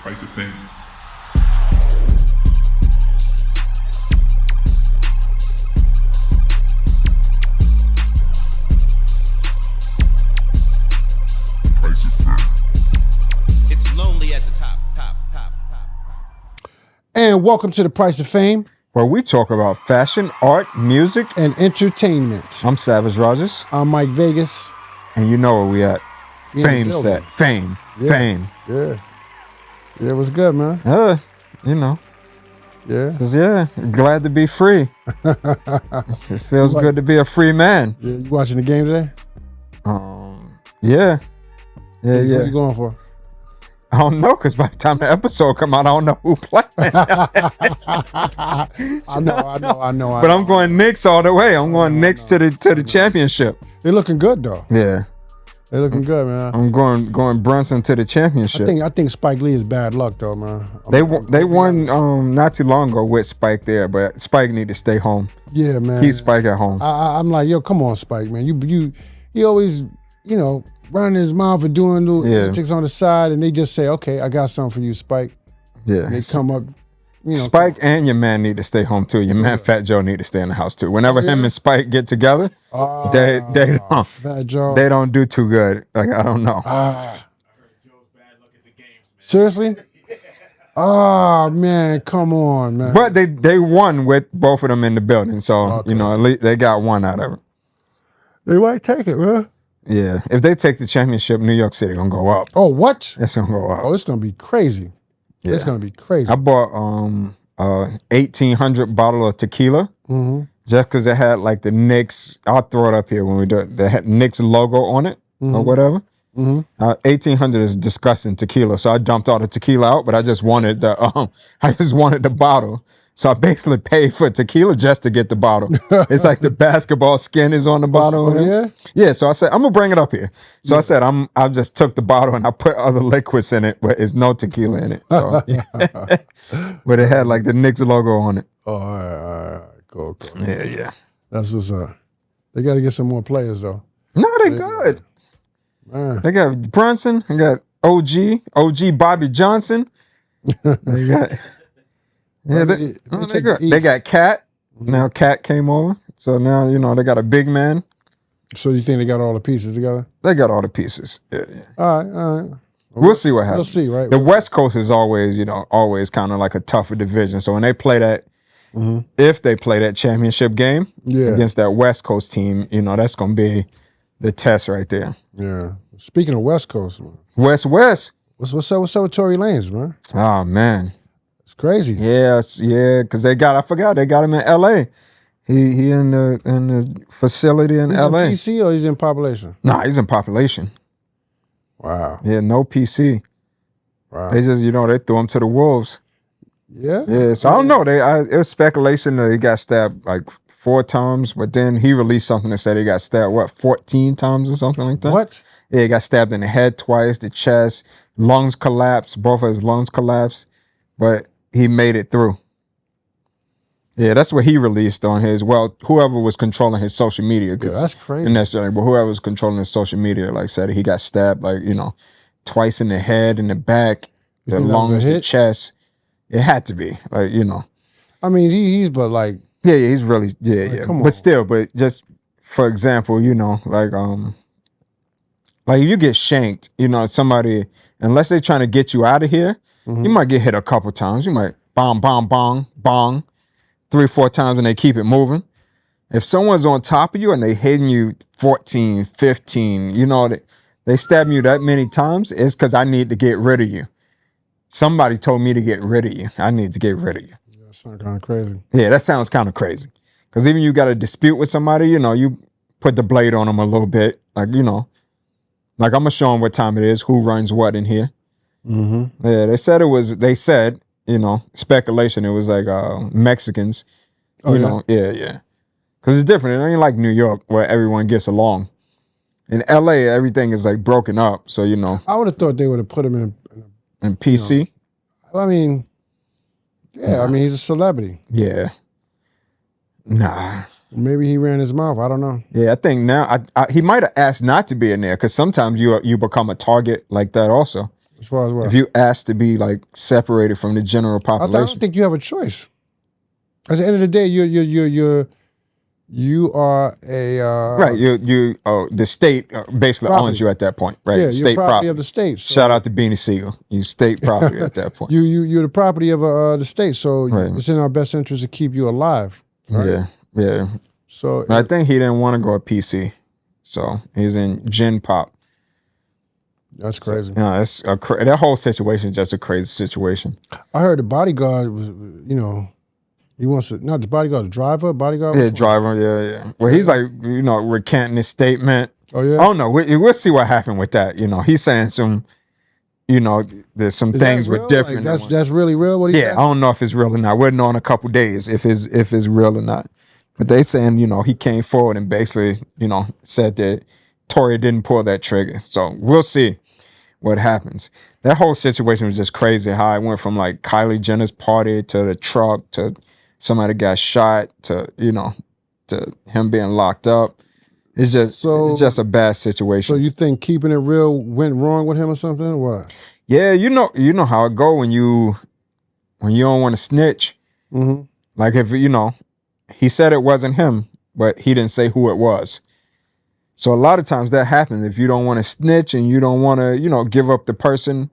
Price of Fame. It's lonely at the top. And welcome to the Price of Fame, where we talk about fashion, art, music, and entertainment. I'm Savage Rogers. I'm Mike Vegas. And you know where we at. Fame building. set. Fame. Yeah. Fame. Yeah. Yeah, it was good, man. You know. Yeah. Says, yeah, glad to be free. It feels good to be a free man. Yeah, you watching the game today? Yeah. What are you going for? I don't know, because by the time the episode come out, I don't know who playing. I know. But I'm going Knicks all the way. I'm going Knicks to the championship. They're looking good, though. Yeah. They're looking good, man. I'm going Brunson to the championship. I think Spike Lee is bad luck, though, man. They won not too long ago with Spike there, but Spike need to stay home. Yeah, man. Keep Spike at home. I'm like, yo, come on, Spike, man. You always, running his mouth and doing the antics on the side, and they just say, okay, I got something for you, Spike. Yeah. And they come up, Spike and your man need to stay home too. Your man Fat Joe need to stay in the house too. Whenever him and Spike get together, they don't Fat Joe. They don't do too good. Like, I don't know. Seriously? Oh man, come on, man. But they won with both of them in the building, so at least they got one out of it. They might take it, man. Yeah, if they take the championship, New York City gonna go up. Oh, what? It's gonna go up. Oh, it's gonna be crazy. Yeah. It's gonna be crazy. I bought 1,800 bottle of tequila just because it had like the Knicks. I'll throw it up here when we do it. They had Knicks logo on it or whatever. 1,800 is disgusting tequila, so I dumped all the tequila out. But I just wanted the bottle. So I basically paid for tequila just to get the bottle. It's like the basketball skin is on the bottle. Oh, yeah? Yeah, so I said, I'm going to bring it up here. So I said, I just took the bottle and I put other liquids in it, but there's no tequila in it. So, but it had like the Knicks logo on it. Oh, all right. Cool. Yeah. That's what's up. They got to get some more players, though. No, they good. Man. They got Brunson. They got OG Bobby Johnson. They got... Yeah, they got Cat. Now Cat came over. So now, they got a big man. So you think they got all the pieces together? They got all the pieces. Yeah. All right. We'll see what happens. We'll see, right? The West Coast is always kind of like a tougher division. So when they play that, if they play that championship game against that West Coast team, that's going to be the test right there. Yeah. Speaking of West Coast, man. West. What's up with Tory Lanez, man? Oh, man. It's crazy. Yeah, because I forgot they got him in L.A. He in the facility in L.A. He's in PC or he's in population? Nah, he's in population. Wow. Yeah, no PC. Wow. They just, they threw him to the wolves. Yeah? Yeah, so I don't know. It was speculation that he got stabbed like 4 times, but then he released something that said he got stabbed, 14 times or something like that? What? Yeah, he got stabbed in the head twice, the chest, lungs collapsed, both of his lungs collapsed, but he made it through. Yeah, that's what he released on his, whoever was controlling his social media. Yeah, that's crazy. Not necessarily, but whoever was controlling his social media, said he got stabbed, twice in the head, in the back, the lungs, the chest. It had to be, I mean, he's but like. Yeah, he's really, yeah. Come on. But still, just for example, if you get shanked, somebody, unless they're trying to get you out of here, you might get hit a couple times. You might bong, bong, bong, bong, 3-4 times and they keep it moving. If someone's on top of you and they hitting you 14, 15, they stab you that many times, it's because I need to get rid of you. Somebody told me to get rid of you. I need to get rid of you. Yeah, that sounds kind of crazy. Yeah, that sounds kind of crazy. Because even you got a dispute with somebody, you put the blade on them a little bit. Like I'm going to show them what time it is, who runs what in here. Yeah, they said, speculation. It was like Mexicans, yeah. Because it's different. It ain't like New York where everyone gets along. In LA, everything is like broken up. So, I would have thought they would have put him in PC. I mean, he's a celebrity. Yeah. Nah. Maybe he ran his mouth. I don't know. Yeah, I think now he might have asked not to be in there because sometimes you become a target like that also. As far as what? If you ask to be like separated from the general I population, don't think you have a choice. At the end of the day, you are a right? The state basically property. owns you at that point, right? Yeah, State you're property of the state. So Shout out to Beanie Siegel. You state property at that point. You're the property of the state. So Right. it's in our best interest to keep you alive. Right? Yeah. So I think he didn't want to go PC, so he's in Gen Pop. that's crazy. Yeah, it's that whole situation is just a crazy situation. I heard the bodyguard was, he wants to, not the bodyguard, the bodyguard. Yeah, driver. Yeah. Well, he's like, recanting his statement. Oh yeah. Oh no, we'll see what happened with that. He's saying some, there's some Is things that with real? different. Like, that's really real. What he Yeah, I don't know if it's real or not. We'll know in a couple days if it's real or not. But they saying, he came forward and basically, said that Tory didn't pull that trigger. So we'll see what happens. That whole situation was just crazy. How it went from like Kylie Jenner's party to the truck to somebody got shot to to him being locked up. It's just a bad situation. So you think keeping it real went wrong with him or something? Or what? Yeah, you know how it go when you don't want to snitch. Mm-hmm. Like if he said it wasn't him, but he didn't say who it was. So a lot of times that happens if you don't want to snitch and you don't want to give up the person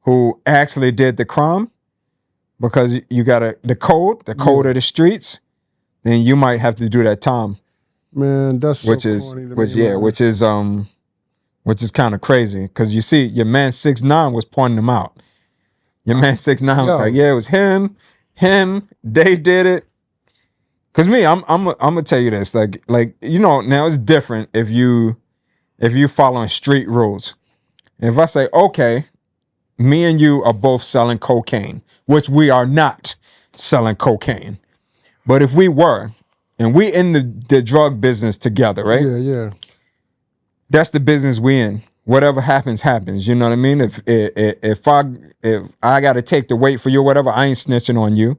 who actually did the crime, because you got the code of the streets, then you might have to do that time. Man, that's so which is corny to which me, yeah, man. which is kind of crazy because you see your man 6ix9ine was pointing him out. Your man 6ix9ine was like, yeah, it was him, they did it. Cause me, I'm gonna tell you this, like now it's different if you following street rules. If I say, okay, me and you are both selling cocaine, which we are not selling cocaine, but if we were, and we in the drug business together, right? Yeah. That's the business we in. Whatever happens, happens. You know what I mean? If I got to take the weight for you or whatever, I ain't snitching on you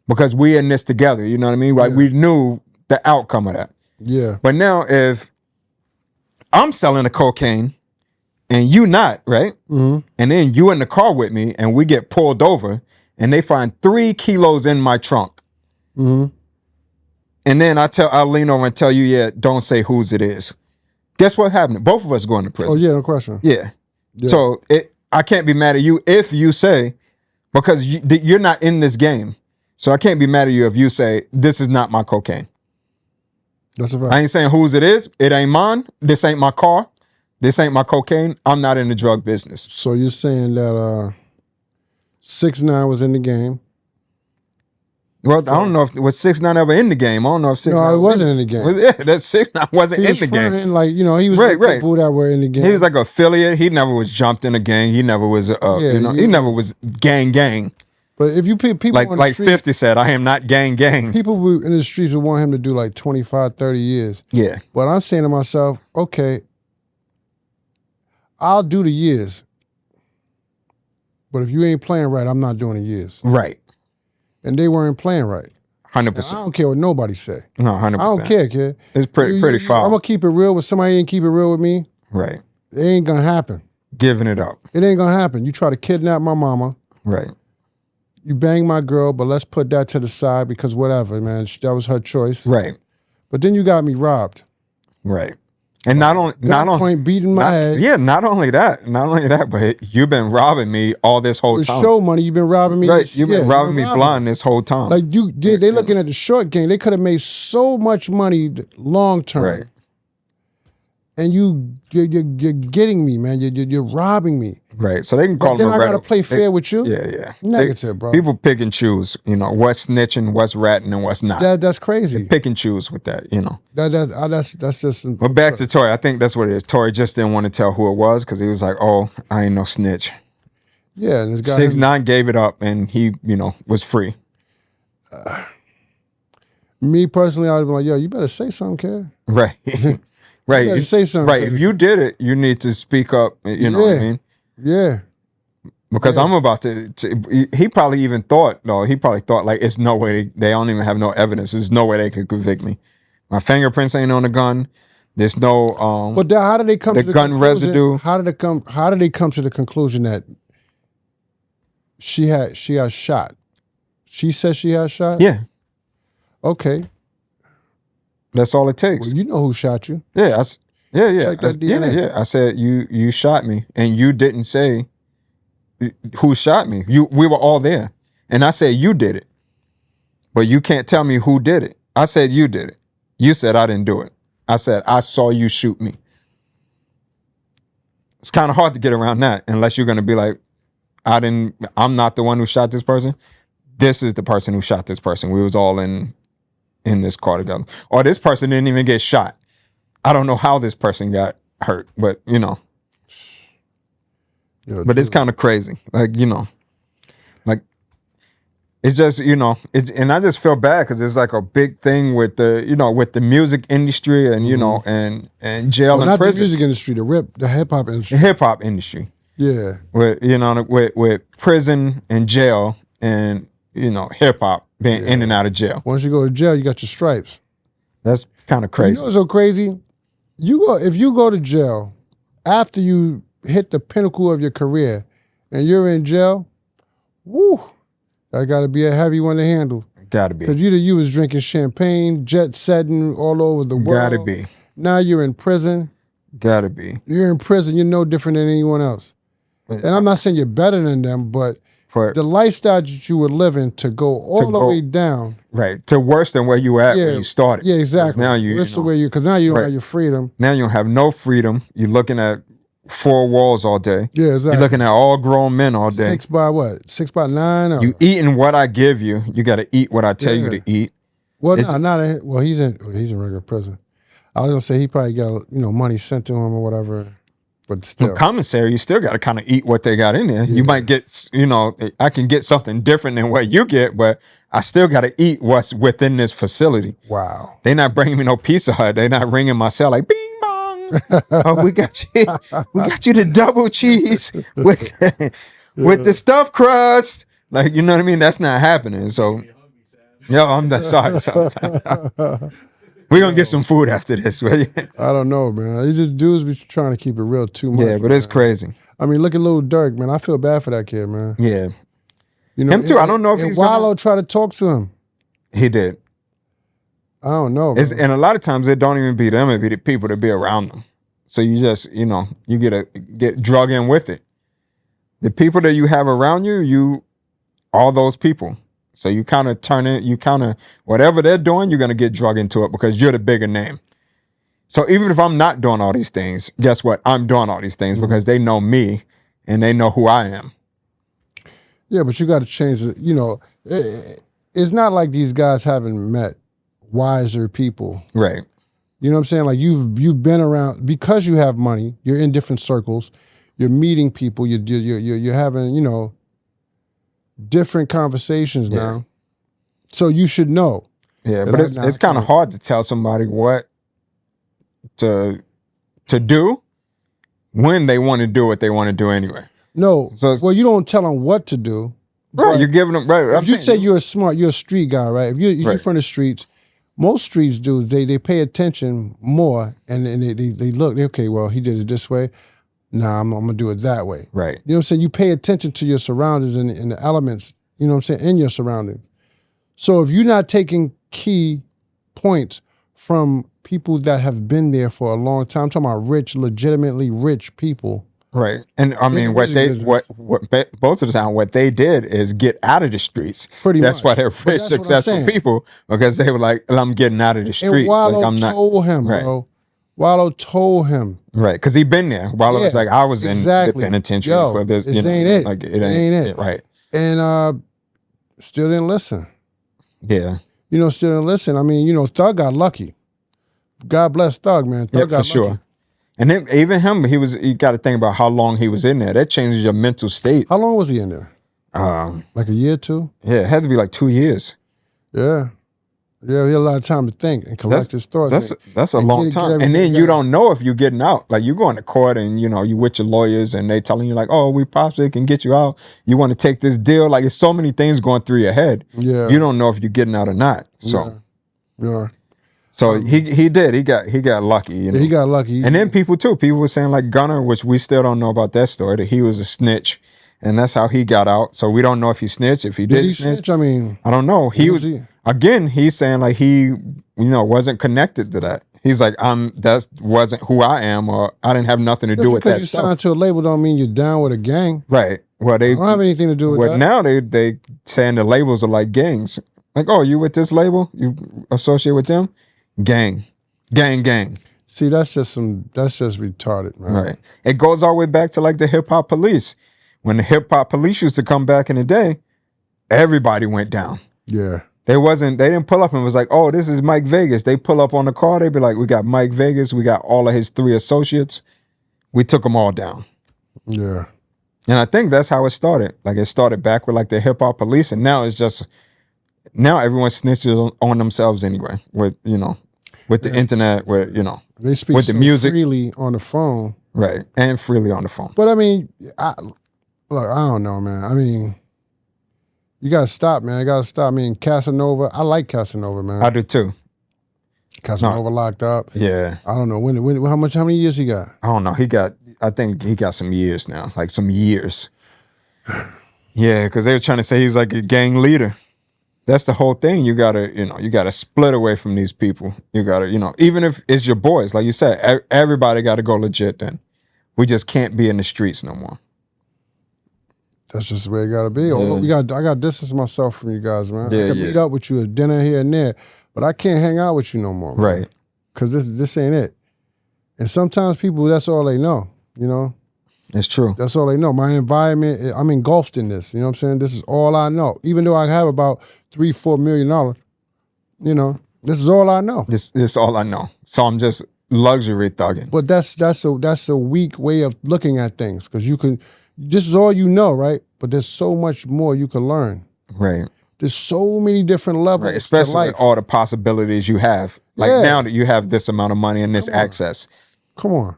because we in this together. You know what I mean? Like we knew the outcome of that. Yeah. But now if I'm selling the cocaine and you not, right? Mm-hmm. And then you in the car with me and we get pulled over and they find 3 kilos in my trunk. Mm-hmm. And then I'll lean over and tell you, yeah, don't say whose it is. Guess what happened? Both of us going to prison. Oh yeah, no question. Yeah. So I can't be mad at you if you say, because you're not in this game. So I can't be mad at you if you say, this is not my cocaine. That's a fact. I ain't saying whose it is. It ain't mine. This ain't my car. This ain't my cocaine. I'm not in the drug business. So you're saying that 6ix9ine was in the game. Well, I don't know if was 6ix9ine ever in the game. I don't know if 6ix9ine No, it wasn't in the game. Yeah, that 6ix9ine wasn't in the game. Like, he was Right, with right. people that were in the game. He was like an affiliate. He never was jumped in a gang. He never was, he never was gang. But if you people on the Like street, 50 said, I am not gang. people in the streets would want him to do like 25, 30 years. Yeah. But I'm saying to myself, okay, I'll do the years. But if you ain't playing right, I'm not doing the years. Right. And they weren't playing right. 100%. I don't care what nobody say. No, 100%. I don't care, kid. It's pretty foul. I'm going to keep it real. With somebody ain't keep it real with me, Right. it ain't going to happen. Giving it up. It ain't going to happen. You try to kidnap my mama. Right. You bang my girl, but let's put that to the side because whatever, man. That was her choice. Right. But then you got me robbed. Right. And not only beating my head. Yeah, not only that, but you've been robbing me all this whole The time. show money, you've been robbing me. Right. You've been robbing me blind this whole time. Like they looking at the short game. They could have made so much money long term. Right. And you're getting me, man. You're robbing me. Right. So they can call Then them I gotta play fair with you. Yeah. Negative, bro. People pick and choose, what's snitching, what's ratting, and what's not. That's crazy. Pick and choose with that, That's just. But back to Tory, I think that's what it is. Tory just didn't want to tell who it was because he was like, "Oh, I ain't no snitch." Yeah, and this guy 6ix9ine gave it up, and he, was free. Me personally, I'd be like, "Yo, you better say something, kid." Right, right. You better say something. Right. If you did it, you need to speak up. You know what I mean? Yeah. Because I'm about to. He probably even thought. No, he probably thought like, "It's no way they don't even have no evidence. There's no way they could convict me. My fingerprints ain't on the gun. There's no But how did they come the to the gun conclusion, residue? How did they come to the conclusion that She got shot. She said she got shot? Yeah. Okay. That's all it takes. Well, you know who shot you. Yeah. Check that DNA. Yeah. I said you shot me, and you didn't say who shot me. We were all there, and I said you did it, but you can't tell me who did it. I said you did it. You said I didn't do it. I said I saw you shoot me. It's kind of hard to get around that unless you're going to be like, I'm not the one who shot this person. This is the person who shot this person. We was all in this car together. Or this person didn't even get shot. I don't know how this person got hurt, but Yeah, but it's kind of crazy. Like, like it's just, and I just feel bad because it's like a big thing with the music industry and, and jail and not prison. the music industry, the hip hop industry. The hip hop industry. Yeah. With prison and jail and, hip hop being in and out of jail. Once you go to jail, you got your stripes. That's kind of crazy. You know what's so crazy? If you go to jail after you hit the pinnacle of your career and you're in jail, woo, that got to be a heavy one to handle. Got to be. Because you was drinking champagne, jet setting all over the world. Got to be. Now you're in prison. Got to be. You're in prison. You're no different than anyone else. And I'm not saying you're better than them, but the lifestyle that you were living to go all the way down. Right. To worse than where you were at when you started. Yeah, exactly. Now because now you don't have your freedom. Now you don't have no freedom. You're looking at 4 walls all day. Yeah, exactly. You're looking at all grown men all day. 6 by what? 6 by 9? Or? You eating what I give you. You got to eat what I tell you to eat. Well, he's in regular prison. I was gonna say he probably got money sent to him or whatever, but still. Commissary, you still got to kind of eat what they got in there. Yeah. You might get, I can get something different than what you get, but I still got to eat what's within this facility. Wow. They're not bringing me no Pizza Hut. They're not ringing my cell like bing bong. Oh, we got you the double cheese with the stuffed crust. Like, you know what I mean? That's not happening. So, I'm sorry. We're going to get some food after this. I don't know, man. These just dudes be trying to keep it real too much. Yeah, but it's crazy. I mean, look at Lil Durk, man. I feel bad for that kid, man. Yeah. Him too. I don't know if he's Wallow tried to talk to him. He did. I don't know. And a lot of times it don't even be them, it be the people that be around them. So you just, you get drug in with it. The people that you have around you, all those people. So you kind of whatever they're doing, you're going to get drug into it because you're the bigger name. So even if I'm not doing all these things, guess what? I'm doing all these things because they know me and they know who I am. Yeah, but you got to change it. It's not like these guys haven't met wiser people. Right. You know what I'm saying? Like you've been around because you have money. You're in different circles. You're meeting people. You're having different conversations now. So you should know. Yeah, but it's kind of hard to tell somebody what to do when they want to do what they want to do anyway. No. Well, you don't tell them what to do. Right, you're giving them right. If you say you're a street guy, right? If you're from the streets, most streets dudes they pay attention more and they look, okay, well, he did it this way. Nah, I'm gonna do it that way. Right. You know what I'm saying? You pay attention to your surroundings and the elements, you know what I'm saying, in your surroundings. So if you're not taking key points from people that have been there for a long time, I'm talking about legitimately rich people. Right. And I mean, what both of the time, what they did is get out of the streets. That's why they're rich, successful people, because they were like, I'm getting out of the streets. And Wallow like, I'm not, told him, right. bro. Wallow told him. Right. Because he been there. Wallow was like, I was in the penitentiary for this. This ain't it. Like, it ain't it. Right. And still didn't listen. Yeah. Still didn't listen. I mean, Thug got lucky. God bless Thug, man. Thug got lucky. Sure. And then even him, you got to think about how long he was in there. That changes your mental state. How long was he in there? Like a year or two? Yeah, it had to be like 2 years. Yeah. Yeah, he had a lot of time to think and collect his thoughts. That's a long time. And then you don't know if you're getting out. Like you going to court and you with your lawyers and they telling you like, oh, we possibly can get you out. You want to take this deal. Like there's so many things going through your head. Yeah. You don't know if you're getting out or not. So yeah. So he did. He got lucky. Yeah, he got lucky. And then people too. People were saying like Gunner, which we still don't know about that story, that he was a snitch and that's how he got out. So we don't know if he snitched, if he Did didn't he snitch. snitch? I mean, I don't know. He was again. He's saying like he, wasn't connected to that. He's like, that wasn't who I am, or I didn't have nothing to do with that because you stuff. signed to a label don't mean you're down with a gang. Right. Well, they I don't have anything to do with that. Now they saying the labels are like gangs. Like, oh, you with this label? You associate with them? Gang. See, that's just retarded, man. Right. It goes all the way back to like the hip hop police. When the hip hop police used to come back in the day, everybody went down. Yeah. They didn't pull up and was like, oh, this is Mike Vegas. They pull up on the car. They be like, we got Mike Vegas. We got all of his 3 associates. We took them all down. Yeah. And I think that's how it started. Like it started back with like the hip hop police. And now it's just, now everyone snitches on themselves anyway. With the internet, with, They speak with the music freely on the phone. Right. And freely on the phone. But I mean, I don't know, man. I mean, you gotta stop, man. You gotta stop. I mean, Casanova, I like Casanova, man. I do too. Casanova locked up. Yeah. I don't know how many years he got? I don't know. I think he got some years now, like some years. Yeah, because they were trying to say he's like a gang leader. That's the whole thing. You gotta split away from these people. You gotta, even if it's your boys, like you said, everybody gotta go legit then. We just can't be in the streets no more. That's just the way it gotta be. Yeah. I gotta distance myself from you guys, man. Yeah, I can meet up with you at dinner here and there, but I can't hang out with you no more. Man. Right. Because this ain't it. And sometimes people, that's all they know, It's true. That's all they know. My environment, I'm engulfed in this. You know what I'm saying? This is all I know. Even though I have about $3-4 million, this is all I know. This is all I know. So I'm just luxury thugging. But that's a weak way of looking at things because this is all you know, right? But there's so much more you can learn. Right. There's so many different levels. Right. Especially with all the possibilities you have. Like now that you have this amount of money and this access. Come on.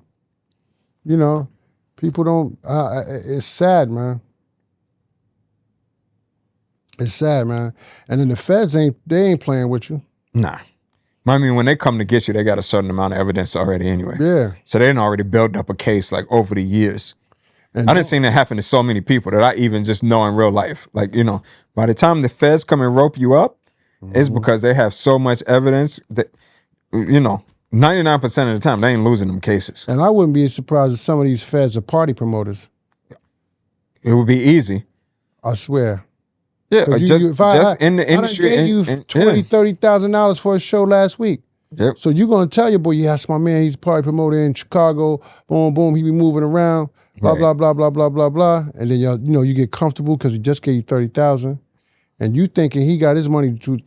People don't, it's sad, man. It's sad, man. And then the feds ain't playing with you. Nah. I mean, when they come to get you, they got a certain amount of evidence already anyway. Yeah. So they done already built up a case like over the years. And I done seen that happen to so many people that I even just know in real life. Like, by the time the feds come and rope you up, it's because they have so much evidence that, 99% of the time, they ain't losing them cases. And I wouldn't be surprised if some of these feds are party promoters. It would be easy. I swear. Yeah, If just in the industry. I gave you $20,000-$30,000 for a show last week. Yep. So you're going to tell your boy, yes, my man, he's a party promoter in Chicago. Boom, boom, he be moving around. Blah, blah, blah, blah, blah, blah, blah. And then, you get comfortable because he just gave you $30,000. And you thinking he got his money through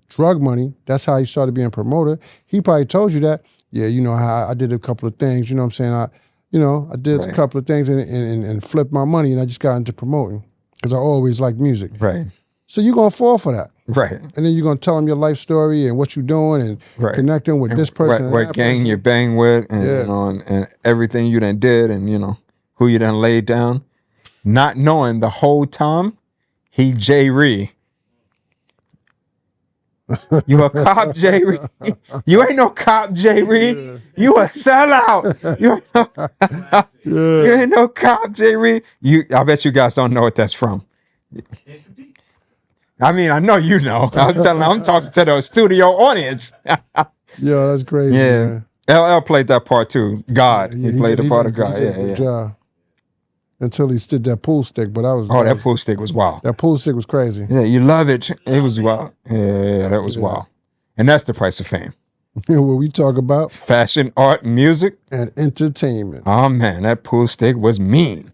drug money. That's how he started being a promoter. He probably told you that. Yeah, how I did a couple of things. You know what I'm saying? I did a couple of things and flipped my money, and I just got into promoting because I always liked music. Right. So you're going to fall for that. Right. And then you're going to tell him your life story and what you're doing and connecting with this person. What gang you bang with and, and everything you done did and, who you done laid down. Not knowing the whole time he J. Ree. You a cop, J. Ree? You ain't no cop, J. Ree. Yeah. You a sellout. You ain't no cop, J. Ree. I bet you guys don't know what that's from. I mean, I know you know. I'm talking to the studio audience. Yeah, that's crazy. Yeah. Man. LL played that part too. God. Yeah, he played the part of God. He did a good job. Until he did that pool stick, but that was crazy. That pool stick was wild. That pool stick was crazy. Yeah, you love it. It was wild. Yeah, that was wild. And that's the price of fame. What we talk about? Fashion, art, music. And entertainment. Oh man, that pool stick was mean.